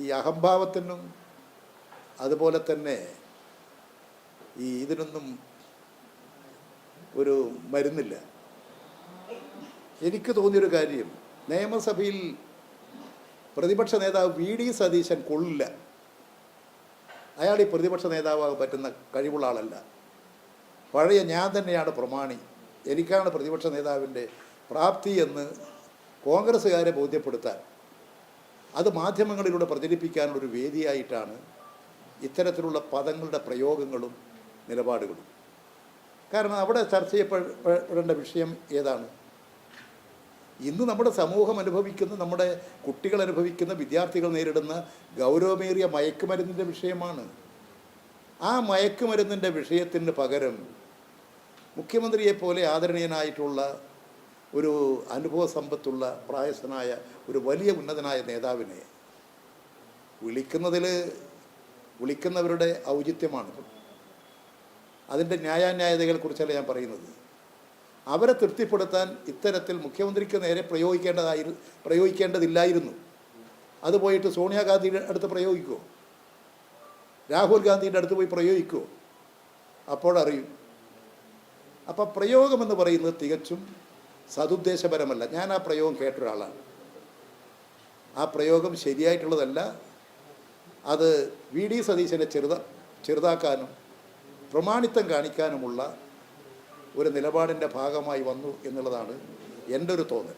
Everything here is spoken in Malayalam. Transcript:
ഈ അഹംഭാവത്തിനും അതുപോലെ തന്നെ ഇതിനൊന്നും ഒരു മരുന്നില്ല. എനിക്ക് തോന്നിയൊരു കാര്യം, നിയമസഭയിൽ പ്രതിപക്ഷ നേതാവ് വി ഡി സതീശൻ കൊള്ളില്ല. അയാൾ ഈ പ്രതിപക്ഷ നേതാവാകാൻ പറ്റുന്ന കഴിവുള്ള ആളല്ല. പഴയ ഞാൻ തന്നെയാണ് പ്രമാണി, എനിക്കാണ് പ്രതിപക്ഷ നേതാവിൻ്റെ പ്രാപ്തി എന്ന് കോൺഗ്രസ്സുകാരെ ബോധ്യപ്പെടുത്താൻ, അത് മാധ്യമങ്ങളിലൂടെ പ്രചരിപ്പിക്കാനുള്ളൊരു വേദിയായിട്ടാണ് ഇത്തരത്തിലുള്ള പദങ്ങളുടെ പ്രയോഗങ്ങളും നിലപാടുകളും. കാരണം അവിടെ ചർച്ച ചെയ്യപ്പെടേണ്ട വിഷയം ഏതാണ്? ഇന്ന് നമ്മുടെ സമൂഹം അനുഭവിക്കുന്ന, നമ്മുടെ കുട്ടികൾ അനുഭവിക്കുന്ന, വിദ്യാർത്ഥികൾ നേരിടുന്ന ഗൗരവമേറിയ മയക്കുമരുന്നിൻ്റെ വിഷയമാണ്. ആ മയക്കുമരുന്നിൻ്റെ വിഷയത്തിന് പകരം മുഖ്യമന്ത്രിയെപ്പോലെ ആദരണീയനായിട്ടുള്ള ഒരു അനുഭവ സമ്പത്തുള്ള പ്രായസ്ഥനായ ഒരു വലിയ ഉന്നതനായ നേതാവിനെ വിളിക്കുന്നവരുടെ ഔചിത്യമാണ്. അതിൻ്റെ ന്യായാന്യായതകളെക്കുറിച്ചല്ല ഞാൻ പറയുന്നത്. അവരെ തൃപ്തിപ്പെടുത്താൻ ഇത്തരത്തിൽ മുഖ്യമന്ത്രിക്ക് നേരെ പ്രയോഗിക്കേണ്ടതില്ലായിരുന്നു. അത് പോയിട്ട് സോണിയാഗാന്ധിയുടെ അടുത്ത് പ്രയോഗിക്കുമോ? രാഹുൽ ഗാന്ധിയുടെ അടുത്ത് പോയി പ്രയോഗിക്കുമോ? അപ്പോഴറിയും. അപ്പം പ്രയോഗമെന്ന് പറയുന്നത് തികച്ചും സതുദ്ദേശപരമല്ല. ഞാൻ ആ പ്രയോഗം കേട്ടൊരാളാണ്. ആ പ്രയോഗം ശരിയായിട്ടുള്ളതല്ല. അത് വി ഡി സതീശനെ ചെറുതാക്കാനും പ്രമാണിത്വം കാണിക്കാനുമുള്ള ഒരു നിലപാടിൻ്റെ ഭാഗമായി വന്നു എന്നുള്ളതാണ് എൻ്റെ ഒരു തോന്നൽ.